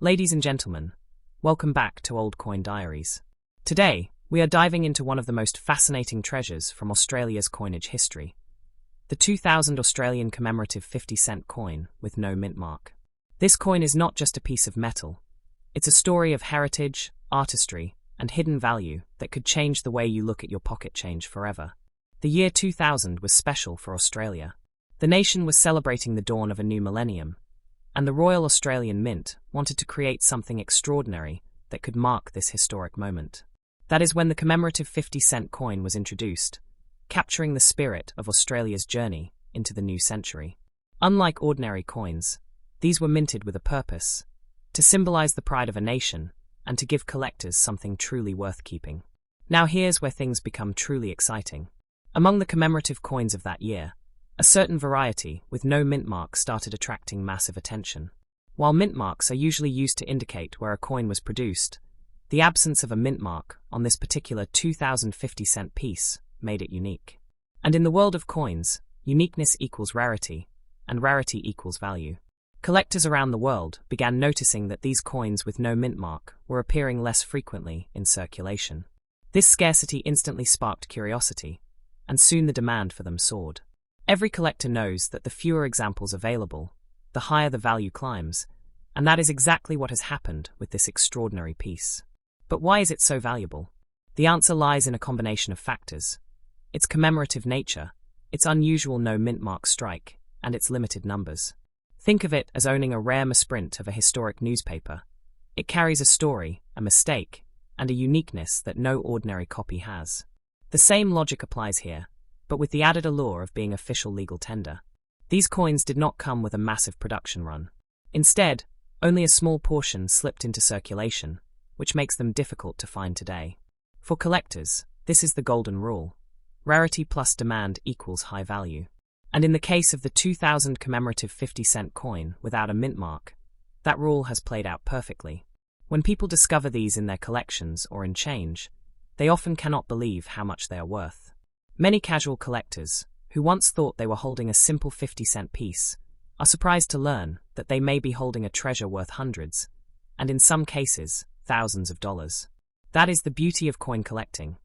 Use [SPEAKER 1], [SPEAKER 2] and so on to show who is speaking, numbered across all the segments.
[SPEAKER 1] Ladies and gentlemen, welcome back to Old Coin Diaries. Today, we are diving into one of the most fascinating treasures from Australia's coinage history, the 2000 Australian commemorative 50-cent coin with no mint mark. This coin is not just a piece of metal, it's a story of heritage, artistry, and hidden value that could change the way you look at your pocket change forever. The year 2000 was special for Australia. The nation was celebrating the dawn of a new millennium, and the Royal Australian Mint wanted to create something extraordinary that could mark this historic moment. That is when the commemorative 50-cent coin was introduced, capturing the spirit of Australia's journey into the new century. Unlike ordinary coins, these were minted with a purpose, to symbolize the pride of a nation and to give collectors something truly worth keeping. Now here's where things become truly exciting. Among the commemorative coins of that year, a certain variety with no mint mark started attracting massive attention. While mint marks are usually used to indicate where a coin was produced, the absence of a mint mark on this particular 2050-cent piece made it unique. And in the world of coins, uniqueness equals rarity, and rarity equals value. Collectors around the world began noticing that these coins with no mint mark were appearing less frequently in circulation. This scarcity instantly sparked curiosity, and soon the demand for them soared. Every collector knows that the fewer examples available, the higher the value climbs, and that is exactly what has happened with this extraordinary piece. But why is it so valuable? The answer lies in a combination of factors: its commemorative nature, its unusual no mint mark strike, and its limited numbers. Think of it as owning a rare misprint of a historic newspaper. It carries a story, a mistake, and a uniqueness that no ordinary copy has. The same logic applies here, but with the added allure of being official legal tender. These coins did not come with a massive production run. Instead, only a small portion slipped into circulation, which makes them difficult to find today. For collectors, this is the golden rule: rarity plus demand equals high value. And in the case of the 2000 commemorative 50-cent coin without a mint mark, that rule has played out perfectly. When people discover these in their collections or in change, they often cannot believe how much they are worth. Many casual collectors, who once thought they were holding a simple 50-cent piece, are surprised to learn that they may be holding a treasure worth hundreds, and in some cases, thousands of dollars. That is the beauty of coin collecting: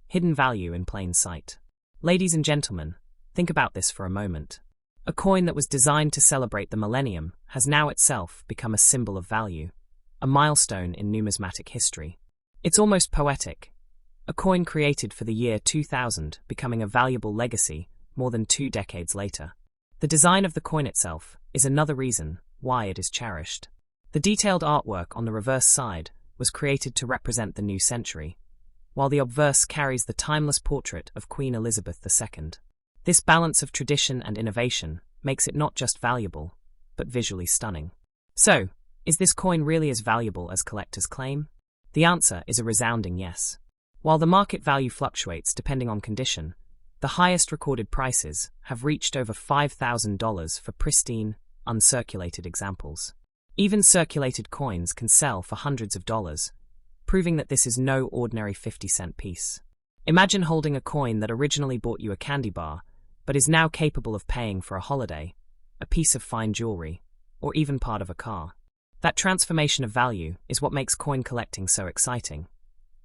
[SPEAKER 1] hidden value in plain sight. Ladies and gentlemen, think about this for a moment. A coin that was designed to celebrate the millennium has now itself become a symbol of value, a milestone in numismatic history. It's almost poetic. A coin created for the year 2000 becoming a valuable legacy more than 2 decades later. The design of the coin itself is another reason why it is cherished. The detailed artwork on the reverse side was created to represent the new century, while the obverse carries the timeless portrait of Queen Elizabeth II. This balance of tradition and innovation makes it not just valuable, but visually stunning. So, is this coin really as valuable as collectors claim? The answer is a resounding yes. While the market value fluctuates depending on condition, the highest recorded prices have reached over $5,000 for pristine, uncirculated examples. Even circulated coins can sell for hundreds of dollars, proving that this is no ordinary 50-cent piece. Imagine holding a coin that originally bought you a candy bar, but is now capable of paying for a holiday, a piece of fine jewelry, or even part of a car. That transformation of value is what makes coin collecting so exciting.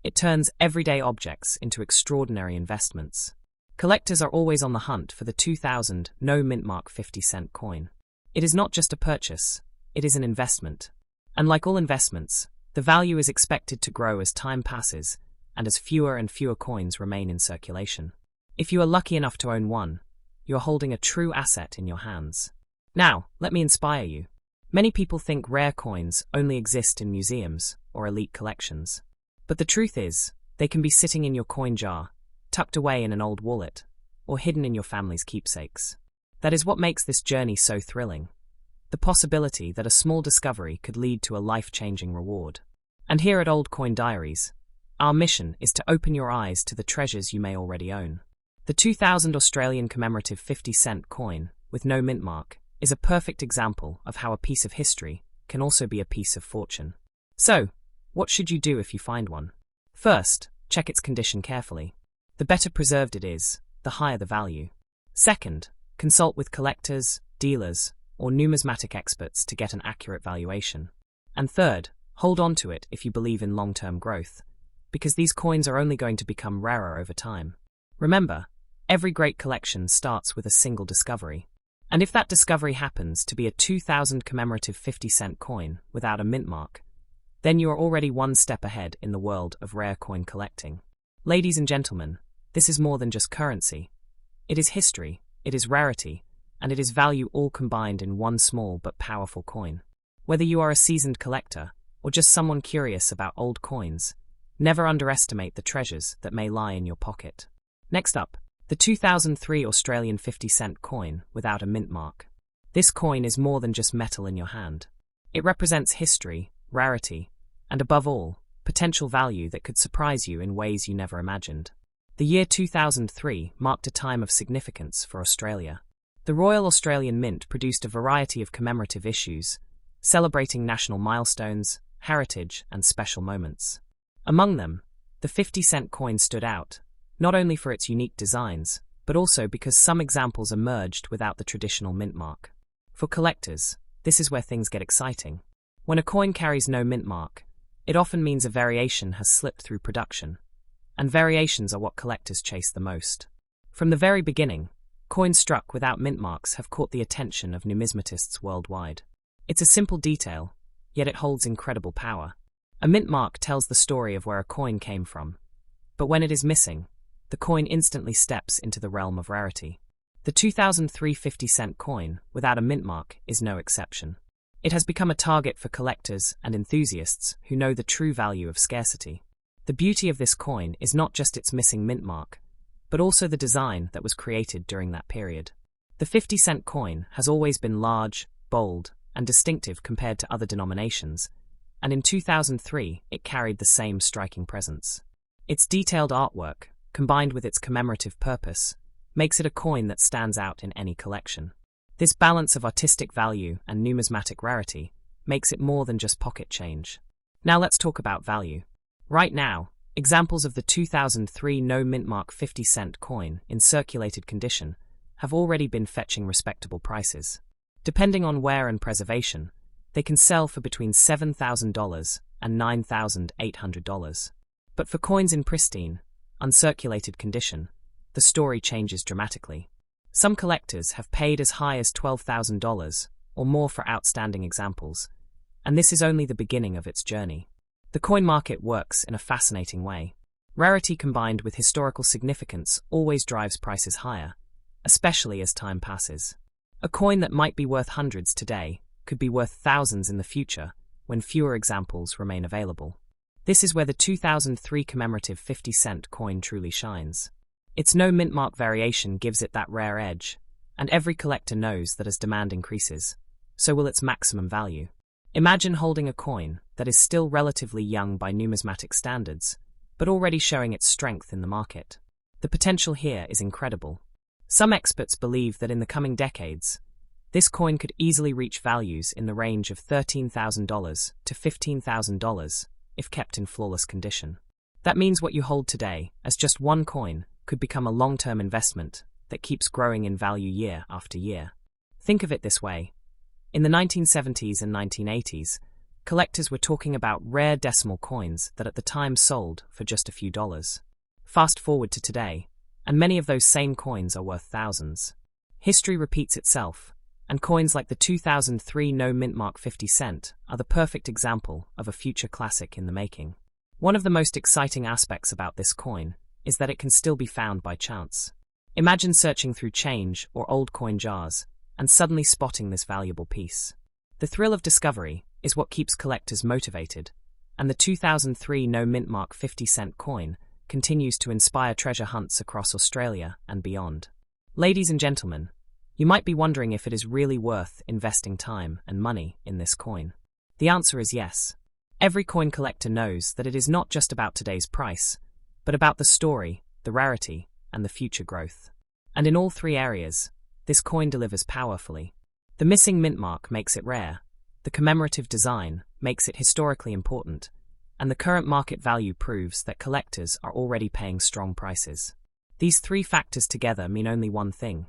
[SPEAKER 1] It turns everyday objects into extraordinary investments. Collectors are always on the hunt for the 2000 no mint mark 50-cent coin. It is not just a purchase, it is an investment. And like all investments, the value is expected to grow as time passes and as fewer and fewer coins remain in circulation. If you are lucky enough to own one, you are holding a true asset in your hands. Now, let me inspire you. Many people think rare coins only exist in museums or elite collections. But the truth is, they can be sitting in your coin jar, tucked away in an old wallet, or hidden in your family's keepsakes. That is what makes this journey so thrilling: the possibility that a small discovery could lead to a life-changing reward. And here at Old Coin Diaries, our mission is to open your eyes to the treasures you may already own. The 2000 Australian commemorative 50-cent coin, with no mint mark, is a perfect example of how a piece of history can also be a piece of fortune. So, what should you do if you find one? First, check its condition carefully. The better preserved it is, the higher the value. Second, consult with collectors, dealers, or numismatic experts to get an accurate valuation. And third, hold on to it if you believe in long-term growth, because these coins are only going to become rarer over time. Remember, every great collection starts with a single discovery. And if that discovery happens to be a 2000 commemorative 50-cent coin without a mint mark, then you are already one step ahead in the world of rare coin collecting. Ladies and gentlemen, this is more than just currency. It is history, it is rarity, and it is value all combined in one small but powerful coin. Whether you are a seasoned collector or just someone curious about old coins, never underestimate the treasures that may lie in your pocket. Next up, the 2003 Australian 50-cent coin without a mint mark. This coin is more than just metal in your hand. It represents history, rarity, and above all, potential value that could surprise you in ways you never imagined. The year 2003 marked a time of significance for Australia. The Royal Australian Mint produced a variety of commemorative issues, celebrating national milestones, heritage, and special moments. Among them, the 50-cent coin stood out, not only for its unique designs, but also because some examples emerged without the traditional mint mark. For collectors, this is where things get exciting. When a coin carries no mint mark, it often means a variation has slipped through production, and variations are what collectors chase the most. From the very beginning, coins struck without mint marks have caught the attention of numismatists worldwide. It's a simple detail, yet it holds incredible power. A mint mark tells the story of where a coin came from, but when it is missing, the coin instantly steps into the realm of rarity. The 2003 50-cent coin without a mint mark is no exception. It has become a target for collectors and enthusiasts who know the true value of scarcity. The beauty of this coin is not just its missing mint mark, but also the design that was created during that period. The 50-cent coin has always been large, bold, and distinctive compared to other denominations, and in 2003 it carried the same striking presence. Its detailed artwork, combined with its commemorative purpose, makes it a coin that stands out in any collection. This balance of artistic value and numismatic rarity makes it more than just pocket change. Now let's talk about value. Right now, examples of the 2003 no mint mark 50-cent coin in circulated condition have already been fetching respectable prices. Depending on wear and preservation, they can sell for between $7,000 and $9,800. But for coins in pristine, uncirculated condition, the story changes dramatically. Some collectors have paid as high as $12,000 or more for outstanding examples, and this is only the beginning of its journey. The coin market works in a fascinating way. Rarity combined with historical significance always drives prices higher, especially as time passes. A coin that might be worth hundreds today could be worth thousands in the future when fewer examples remain available. This is where the 2003 commemorative 50-cent coin truly shines. Its no mint mark variation gives it that rare edge, and every collector knows that as demand increases, so will its maximum value. Imagine holding a coin that is still relatively young by numismatic standards, but already showing its strength in the market. The potential here is incredible. Some experts believe that in the coming decades, this coin could easily reach values in the range of $13,000 to $15,000 if kept in flawless condition. That means what you hold today as just one coin could become a long-term investment that keeps growing in value year after year. Think of it this way. In the 1970s and 1980s, collectors were talking about rare decimal coins that at the time sold for just a few dollars. Fast forward to today, and many of those same coins are worth thousands. History repeats itself, and coins like the 2003 no mint mark 50 cent are the perfect example of a future classic in the making. One of the most exciting aspects about this coin is that it can still be found by chance. Imagine searching through change or old coin jars and suddenly spotting this valuable piece. The thrill of discovery is what keeps collectors motivated, and the 2003 no mint mark 50 cent coin continues to inspire treasure hunts across Australia and beyond. Ladies and gentlemen, you might be wondering if it is really worth investing time and money in this coin. The answer is yes. Every coin collector knows that it is not just about today's price, but about the story, the rarity, and the future growth. And in all three areas, this coin delivers powerfully. The missing mint mark makes it rare, the commemorative design makes it historically important, and the current market value proves that collectors are already paying strong prices. These three factors together mean only one thing.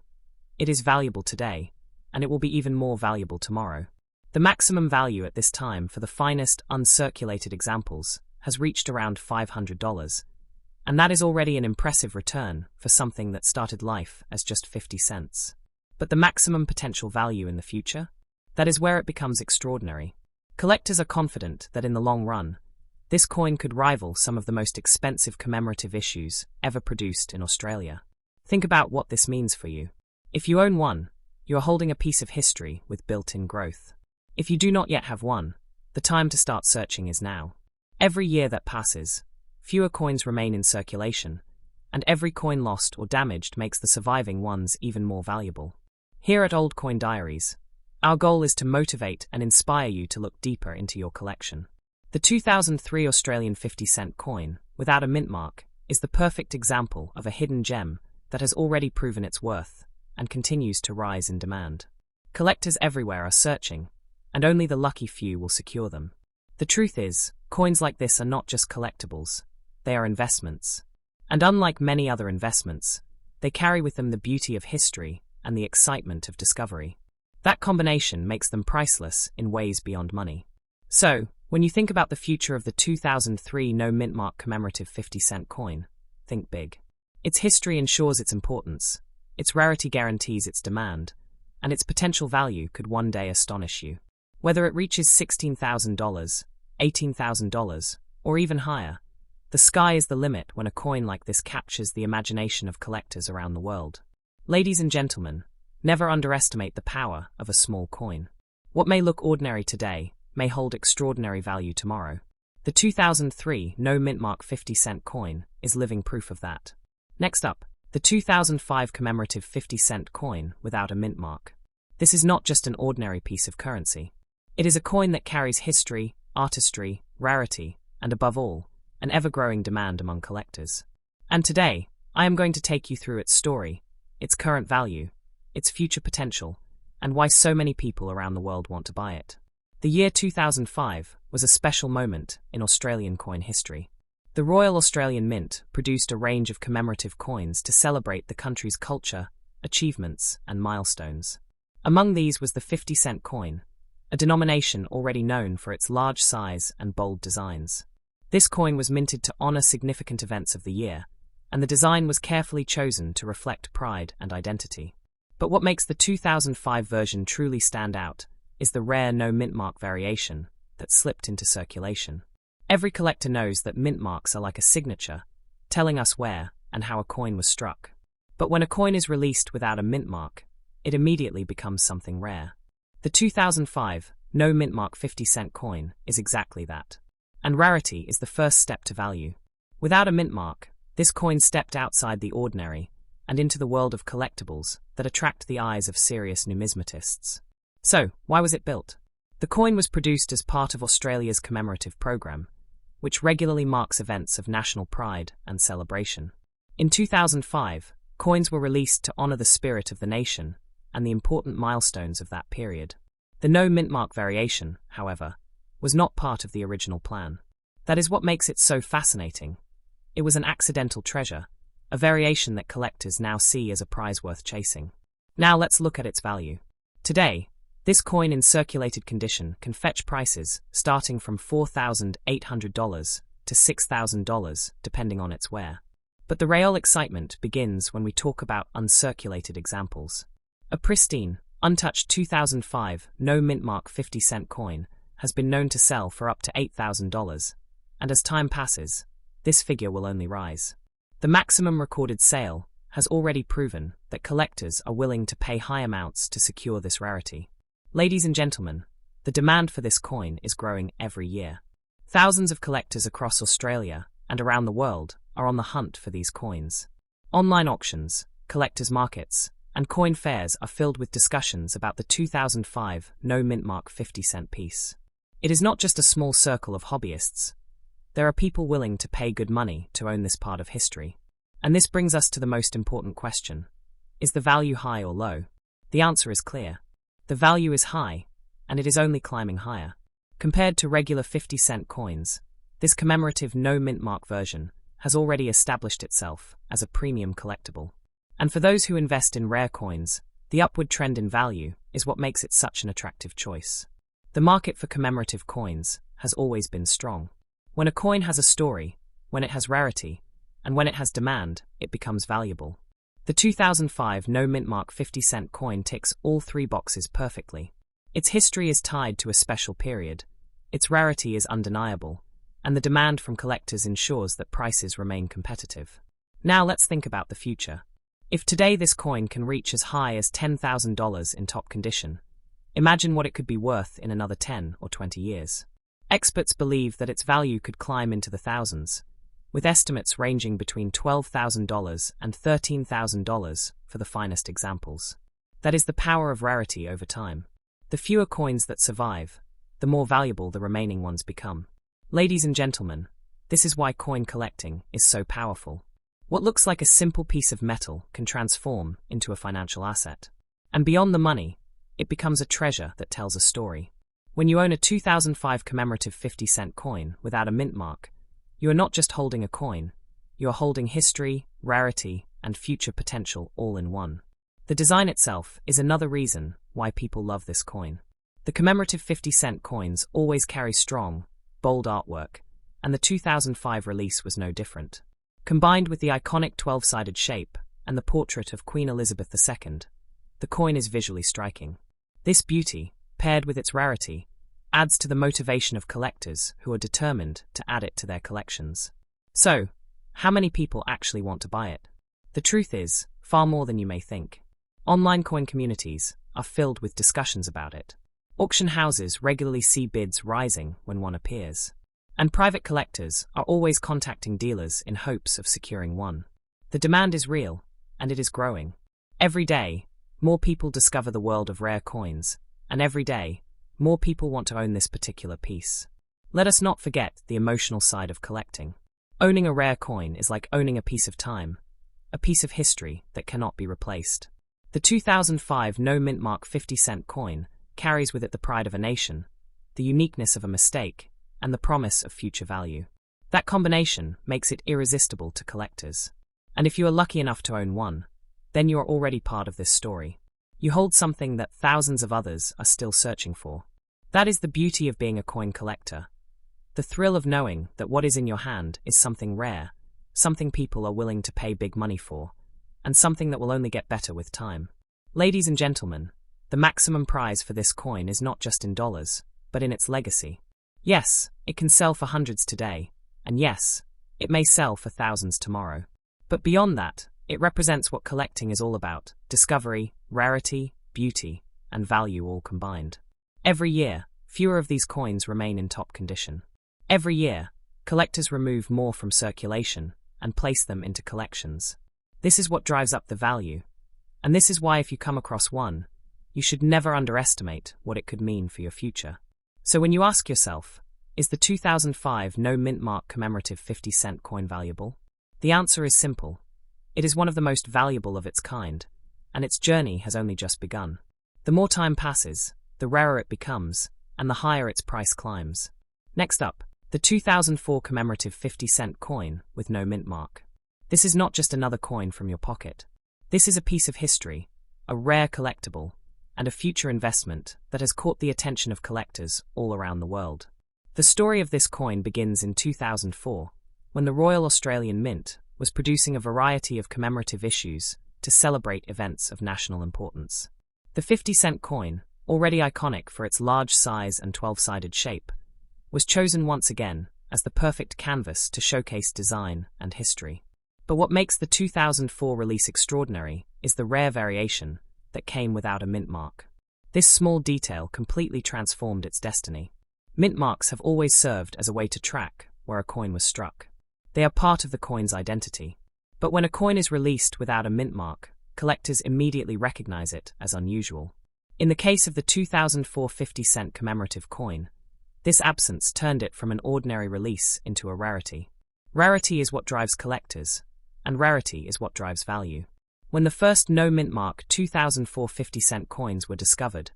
[SPEAKER 1] It is valuable today, and it will be even more valuable tomorrow. The maximum value at this time for the finest uncirculated examples has reached around $500, and that is already an impressive return for something that started life as just 50 cents. But the maximum potential value in the future? That is where it becomes extraordinary. Collectors are confident that in the long run, this coin could rival some of the most expensive commemorative issues ever produced in Australia. Think about what this means for you. If you own one, you are holding a piece of history with built-in growth. If you do not yet have one, the time to start searching is now. Every year that passes, fewer coins remain in circulation, and every coin lost or damaged makes the surviving ones even more valuable. Here at Old Coin Diaries, our goal is to motivate and inspire you to look deeper into your collection. The 2003 Australian 50-cent coin, without a mint mark, is the perfect example of a hidden gem that has already proven its worth and continues to rise in demand. Collectors everywhere are searching, and only the lucky few will secure them. The truth is, coins like this are not just collectibles, they are investments. And unlike many other investments, they carry with them the beauty of history and the excitement of discovery. That combination makes them priceless in ways beyond money. So, when you think about the future of the 2003 no mint mark commemorative 50-cent coin, think big. Its history ensures its importance, its rarity guarantees its demand, and its potential value could one day astonish you. Whether it reaches $16,000, $18,000, or even higher, the sky is the limit when a coin like this captures the imagination of collectors around the world. Ladies and gentlemen, never underestimate the power of a small coin. What may look ordinary today may hold extraordinary value tomorrow. The 2003 no mint mark 50-cent coin is living proof of that. Next up, the 2005 commemorative 50-cent coin without a mint mark. This is not just an ordinary piece of currency. It is a coin that carries history, artistry, rarity, and above all, an ever-growing demand among collectors. And today, I am going to take you through its story, its current value, its future potential, and why so many people around the world want to buy it. The year 2005 was a special moment in Australian coin history. The Royal Australian Mint produced a range of commemorative coins to celebrate the country's culture, achievements, and milestones. Among these was the 50-cent coin, a denomination already known for its large size and bold designs. This coin was minted to honor significant events of the year, and the design was carefully chosen to reflect pride and identity. But what makes the 2005 version truly stand out is the rare no mint mark variation that slipped into circulation. Every collector knows that mint marks are like a signature, telling us where and how a coin was struck. But when a coin is released without a mint mark, it immediately becomes something rare. The 2005 no mint mark 50-cent coin is exactly that. And rarity is the first step to value. Without a mint mark, this coin stepped outside the ordinary and into the world of collectibles that attract the eyes of serious numismatists. So, why was it built? The coin was produced as part of Australia's Commemorative program, which regularly marks events of national pride and celebration. In 2005, coins were released to honor the spirit of the nation and the important milestones of that period. The no mint mark variation, however, was not part of the original plan. That is what makes it so fascinating. It was an accidental treasure, a variation that collectors now see as a prize worth chasing. Now let's look at its value. Today, this coin in circulated condition can fetch prices starting from $4,800 to $6,000 depending on its wear. But the real excitement begins when we talk about uncirculated examples. A pristine, untouched 2005 no mint mark 50-cent coin has been known to sell for up to $8,000, and as time passes, this figure will only rise. The maximum recorded sale has already proven that collectors are willing to pay high amounts to secure this rarity. Ladies and gentlemen, the demand for this coin is growing every year. Thousands of collectors across Australia and around the world are on the hunt for these coins. Online auctions, collectors' markets, and coin fairs are filled with discussions about the 2005 no mint mark 50-cent piece. It is not just a small circle of hobbyists. There are people willing to pay good money to own this part of history. And this brings us to the most important question. Is the value high or low? The answer is clear. The value is high, and it is only climbing higher. Compared to regular 50-cent coins, this commemorative no mint mark version has already established itself as a premium collectible. And for those who invest in rare coins, the upward trend in value is what makes it such an attractive choice. The market for commemorative coins has always been strong. When a coin has a story, when it has rarity, and when it has demand, it becomes valuable. The 2005 no mintmark 50-cent coin ticks all three boxes perfectly. Its history is tied to a special period, its rarity is undeniable, and the demand from collectors ensures that prices remain competitive. Now let's think about the future. If today this coin can reach as high as $10,000 in top condition, imagine what it could be worth in another 10 or 20 years. Experts believe that its value could climb into the thousands, with estimates ranging between $12,000 and $13,000 for the finest examples. That is the power of rarity over time. The fewer coins that survive, the more valuable the remaining ones become. Ladies and gentlemen, this is why coin collecting is so powerful. What looks like a simple piece of metal can transform into a financial asset. And beyond the money, it becomes a treasure that tells a story. When you own a 2005 commemorative 50-cent coin without a mint mark, you are not just holding a coin, you are holding history, rarity, and future potential all in one. The design itself is another reason why people love this coin. The commemorative 50-cent coins always carry strong, bold artwork, and the 2005 release was no different. Combined with the iconic 12-sided shape and the portrait of Queen Elizabeth II, the coin is visually striking. This beauty, paired with its rarity, adds to the motivation of collectors who are determined to add it to their collections. So, how many people actually want to buy it? The truth is, far more than you may think. Online coin communities are filled with discussions about it. Auction houses regularly see bids rising when one appears. And private collectors are always contacting dealers in hopes of securing one. The demand is real, and it is growing. Every day, more people discover the world of rare coins, and every day, more people want to own this particular piece. Let us not forget the emotional side of collecting. Owning a rare coin is like owning a piece of time, a piece of history that cannot be replaced. The 2005 no mintmark 50-cent coin carries with it the pride of a nation, the uniqueness of a mistake, and the promise of future value. That combination makes it irresistible to collectors. And if you are lucky enough to own one, then you are already part of this story. You hold something that thousands of others are still searching for. That is the beauty of being a coin collector. The thrill of knowing that what is in your hand is something rare, something people are willing to pay big money for, and something that will only get better with time. Ladies and gentlemen, the maximum prize for this coin is not just in dollars, but in its legacy. Yes, it can sell for hundreds today, and yes, it may sell for thousands tomorrow. But beyond that, it represents what collecting is all about: discovery, rarity, beauty, and value all combined. Every year, fewer of these coins remain in top condition. Every year, collectors remove more from circulation and place them into collections. This is what drives up the value, and this is why if you come across one, you should never underestimate what it could mean for your future. So when you ask yourself, is the 2005 no mintmark commemorative 50-cent coin valuable? The answer is simple. It is one of the most valuable of its kind, and its journey has only just begun. The more time passes, the rarer it becomes, and the higher its price climbs. Next up, the 2004 commemorative 50-cent coin with no mint mark. This is not just another coin from your pocket. This is a piece of history, a rare collectible, and a future investment that has caught the attention of collectors all around the world. The story of this coin begins in 2004, when the Royal Australian Mint was producing a variety of commemorative issues to celebrate events of national importance. The 50-cent coin, already iconic for its large size and 12-sided shape, was chosen once again as the perfect canvas to showcase design and history. But what makes the 2004 release extraordinary is the rare variation that came without a mint mark. This small detail completely transformed its destiny. Mint marks have always served as a way to track where a coin was struck. They are part of the coin's identity. But when a coin is released without a mint mark, collectors immediately recognize it as unusual. In the case of the 2004 50-cent commemorative coin, this absence turned it from an ordinary release into a rarity. Rarity is what drives collectors, and rarity is what drives value. When the first no mint mark 2004 50-cent coins were discovered,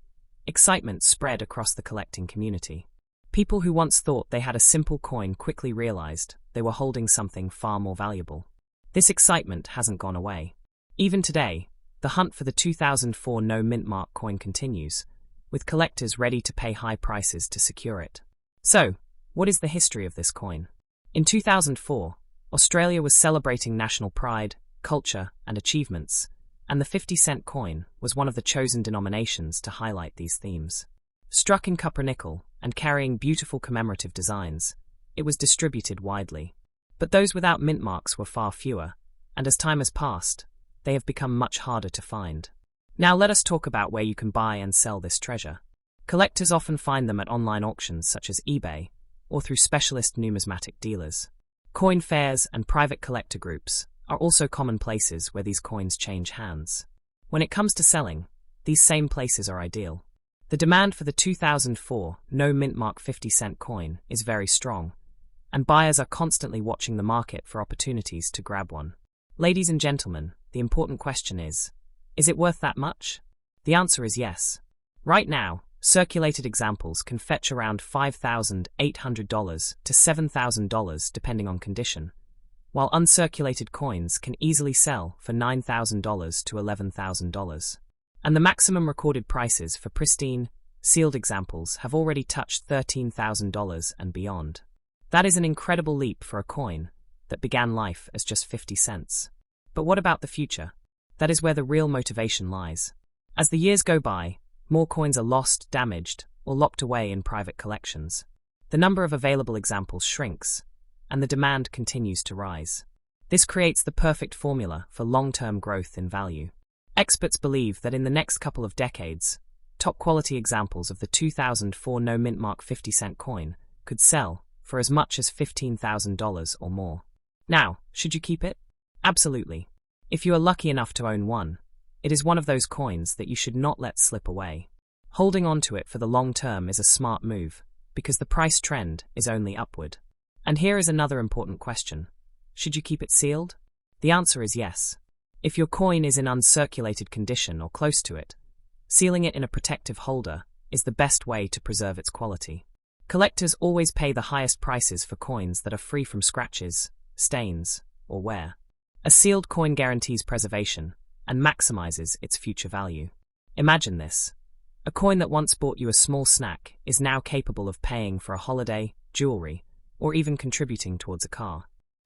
[SPEAKER 1] excitement spread across the collecting community. People who once thought they had a simple coin quickly realized they were holding something far more valuable. This excitement hasn't gone away. Even today, the hunt for the 2004 no mint mark coin continues, with collectors ready to pay high prices to secure it. So, what is the history of this coin? In 2004, Australia was celebrating national pride, culture, and achievements, and the 50-cent coin was one of the chosen denominations to highlight these themes. Struck in copper nickel and carrying beautiful commemorative designs, it was distributed widely. But those without mint marks were far fewer, and as time has passed, they have become much harder to find. Now let us talk about where you can buy and sell this treasure. Collectors often find them at online auctions such as eBay, or through specialist numismatic dealers. Coin fairs and private collector groups are also common places where these coins change hands. When it comes to selling, these same places are ideal. The demand for the 2004 no mint mark 50-cent coin is very strong, and buyers are constantly watching the market for opportunities to grab one. Ladies and gentlemen, the important question is it worth that much? The answer is yes. Right now, circulated examples can fetch around $5,800 to $7,000 depending on condition, while uncirculated coins can easily sell for $9,000 to $11,000. And the maximum recorded prices for pristine, sealed examples have already touched $13,000 and beyond. That is an incredible leap for a coin that began life as just 50 cents. But what about the future? That is where the real motivation lies. As the years go by, more coins are lost, damaged, or locked away in private collections. The number of available examples shrinks, and the demand continues to rise. This creates the perfect formula for long-term growth in value. Experts believe that in the next couple of decades, top-quality examples of the 2004 no mint mark 50-cent coin could sell for as much as $15,000 or more. Now, should you keep it? Absolutely. If you are lucky enough to own one, it is one of those coins that you should not let slip away. Holding on to it for the long term is a smart move, because the price trend is only upward. And here is another important question. Should you keep it sealed? The answer is yes. If your coin is in uncirculated condition or close to it, sealing it in a protective holder is the best way to preserve its quality. Collectors always pay the highest prices for coins that are free from scratches, stains, or wear. A sealed coin guarantees preservation and maximizes its future value. Imagine this. A coin that once bought you a small snack is now capable of paying for a holiday, jewelry, or even contributing towards a car.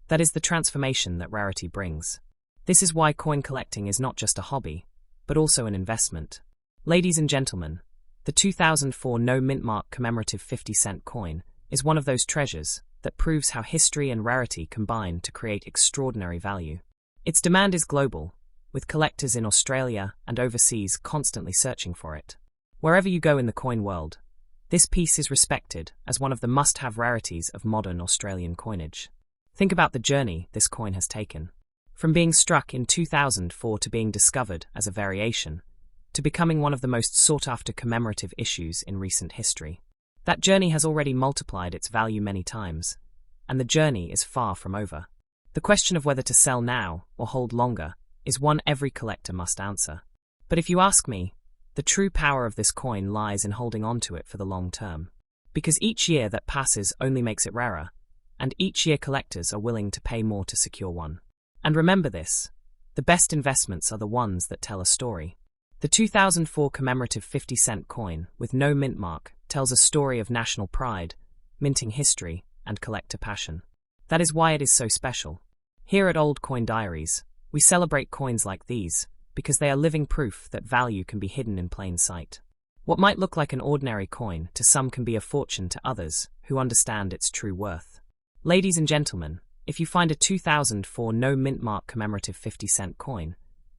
[SPEAKER 1] That is the transformation that rarity brings. This is why coin collecting is not just a hobby, but also an investment. Ladies and gentlemen, the 2004 no mint mark commemorative 50-cent coin is one of those treasures that proves how history and rarity combine to create extraordinary value. Its demand is global, with collectors in Australia and overseas constantly searching for it. Wherever you go in the coin world, this piece is respected as one of the must-have rarities of modern Australian coinage. Think about the journey this coin has taken. From being struck in 2004 to being discovered as a variation, to becoming one of the most sought-after commemorative issues in recent history. That journey has already multiplied its value many times, and the journey is far from over. The question of whether to sell now or hold longer is one every collector must answer. But if you ask me, the true power of this coin lies in holding on to it for the long term. Because each year that passes only makes it rarer, and each year collectors are willing to pay more to secure one. And remember this, the best investments are the ones that tell a story. The 2004 commemorative 50-cent coin with no mint mark tells a story of national pride, minting history, and collector passion. That is why it is so special. Here at Old Coin Diaries, we celebrate coins like these because they are living proof that value can be hidden in plain sight. What might look like an ordinary coin to some can be a fortune to others who understand its true worth. Ladies and gentlemen, if you find a 2004 no mint mark commemorative 50-cent coin,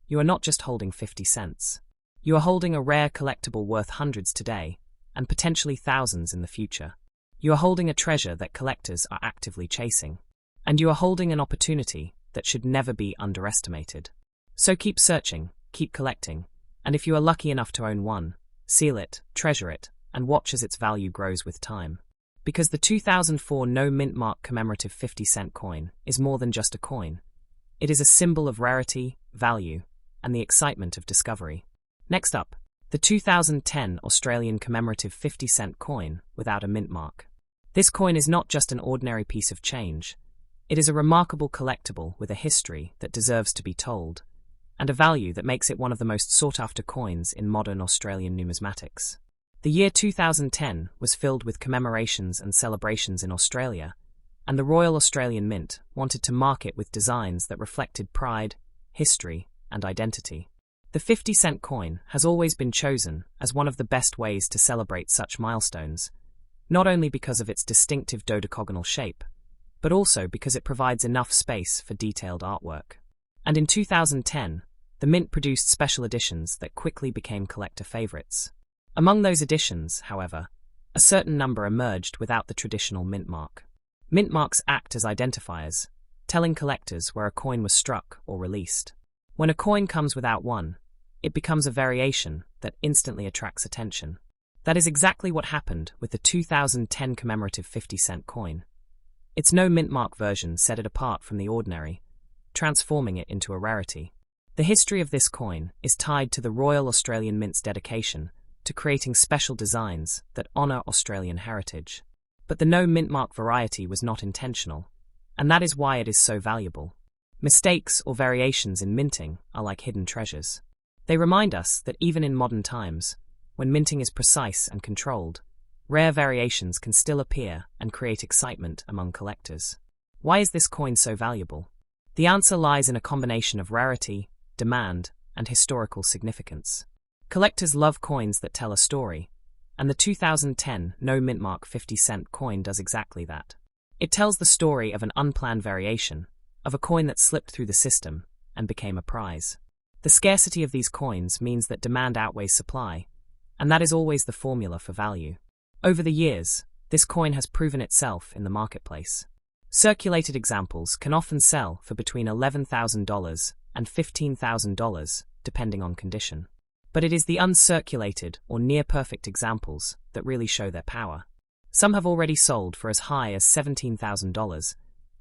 [SPEAKER 1] you are not just holding 50 cents. You are holding a rare collectible worth hundreds today, and potentially thousands in the future. You are holding a treasure that collectors are actively chasing. And you are holding an opportunity that should never be underestimated. So keep searching, keep collecting, and if you are lucky enough to own one, seal it, treasure it, and watch as its value grows with time. Because the 2004 no mint mark commemorative 50-cent coin is more than just a coin. It is a symbol of rarity, value, and the excitement of discovery. Next up, the 2010 Australian commemorative 50-cent coin without a mint mark. This coin is not just an ordinary piece of change. It is a remarkable collectible with a history that deserves to be told, and a value that makes it one of the most sought-after coins in modern Australian numismatics. The year 2010 was filled with commemorations and celebrations in Australia, and the Royal Australian Mint wanted to mark it with designs that reflected pride, history, and identity. The 50-cent coin has always been chosen as one of the best ways to celebrate such milestones, not only because of its distinctive dodecagonal shape, but also because it provides enough space for detailed artwork. And in 2010, the Mint produced special editions that quickly became collector favorites. Among those editions, however, a certain number emerged without the traditional mint mark. Mint marks act as identifiers, telling collectors where a coin was struck or released. When a coin comes without one, it becomes a variation that instantly attracts attention. That is exactly what happened with the 2010 commemorative 50-cent coin. Its no mint mark version set it apart from the ordinary, transforming it into a rarity. The history of this coin is tied to the Royal Australian Mint's dedication to creating special designs that honour Australian heritage. But the no mint mark variety was not intentional, and that is why it is so valuable. Mistakes or variations in minting are like hidden treasures. They remind us that even in modern times, when minting is precise and controlled, rare variations can still appear and create excitement among collectors. Why is this coin so valuable? The answer lies in a combination of rarity, demand, and historical significance. Collectors love coins that tell a story, and the 2010 no mint mark 50-cent coin does exactly that. It tells the story of an unplanned variation, of a coin that slipped through the system and became a prize. The scarcity of these coins means that demand outweighs supply, and that is always the formula for value. Over the years, this coin has proven itself in the marketplace. Circulated examples can often sell for between $11,000 and $15,000, depending on condition. But it is the uncirculated or near-perfect examples that really show their power. Some have already sold for as high as $17,000,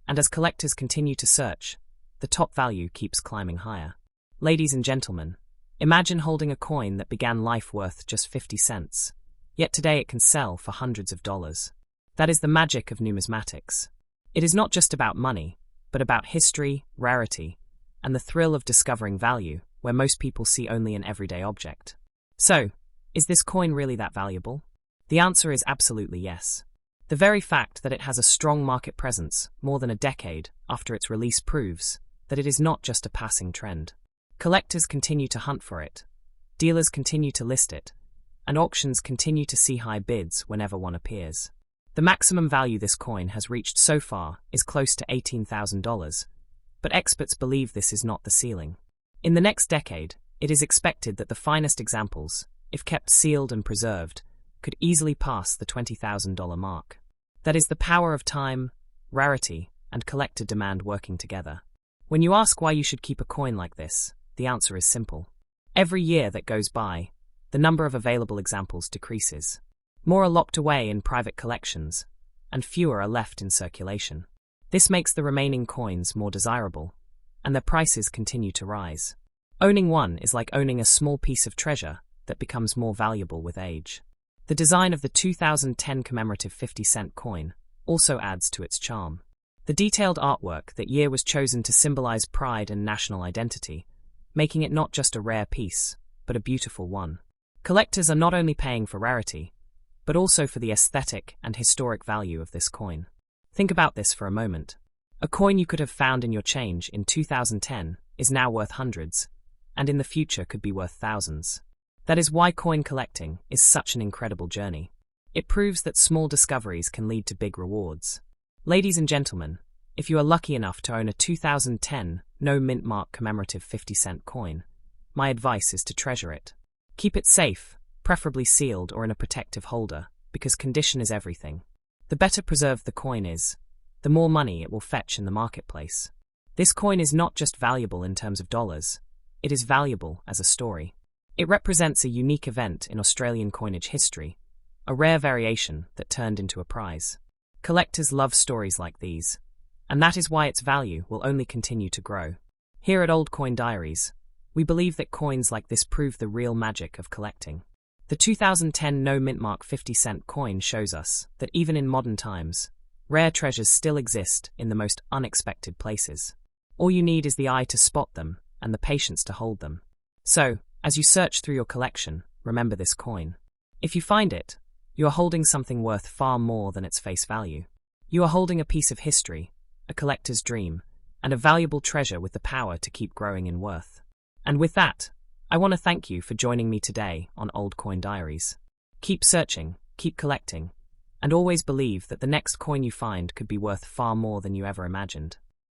[SPEAKER 1] and as collectors continue to search, the top value keeps climbing higher. Ladies and gentlemen, imagine holding a coin that began life worth just 50 cents, yet today it can sell for hundreds of dollars. That is the magic of numismatics. It is not just about money, but about history, rarity, and the thrill of discovering value, where most people see only an everyday object. So, is this coin really that valuable? The answer is absolutely yes. The very fact that it has a strong market presence more than a decade after its release proves that it is not just a passing trend. Collectors continue to hunt for it, dealers continue to list it, and auctions continue to see high bids whenever one appears. The maximum value this coin has reached so far is close to $18,000, but experts believe this is not the ceiling. In the next decade, it is expected that the finest examples, if kept sealed and preserved, could easily pass the $20,000 mark. That is the power of time, rarity, and collector demand working together. When you ask why you should keep a coin like this, the answer is simple. Every year that goes by, the number of available examples decreases. More are locked away in private collections, and fewer are left in circulation. This makes the remaining coins more desirable, and their prices continue to rise. Owning one is like owning a small piece of treasure that becomes more valuable with age. The design of the 2010 commemorative 50-cent coin also adds to its charm. The detailed artwork that year was chosen to symbolize pride and national identity, making it not just a rare piece, but a beautiful one. Collectors are not only paying for rarity, but also for the aesthetic and historic value of this coin. Think about this for a moment. A coin you could have found in your change in 2010 is now worth hundreds, and in the future could be worth thousands. That is why coin collecting is such an incredible journey. It proves that small discoveries can lead to big rewards. Ladies and gentlemen, if you are lucky enough to own a 2010 no mint mark commemorative 50-cent coin, my advice is to treasure it. Keep it safe, preferably sealed or in a protective holder, because condition is everything. The better preserved the coin is, the more money it will fetch in the marketplace. This coin is not just valuable in terms of dollars, it is valuable as a story. It represents a unique event in Australian coinage history, a rare variation that turned into a prize. Collectors love stories like these, and that is why its value will only continue to grow. Here at Old Coin Diaries, we believe that coins like this prove the real magic of collecting. The 2010 no mint mark 50-cent coin shows us that even in modern times, rare treasures still exist in the most unexpected places. All you need is the eye to spot them and the patience to hold them. So, as you search through your collection, remember this coin. If you find it, you are holding something worth far more than its face value. You are holding a piece of history, a collector's dream, and a valuable treasure with the power to keep growing in worth. And with that, I want to thank you for joining me today on Old Coin Diaries. Keep searching, keep collecting, and always believe that the next coin you find could be worth far more than you ever imagined.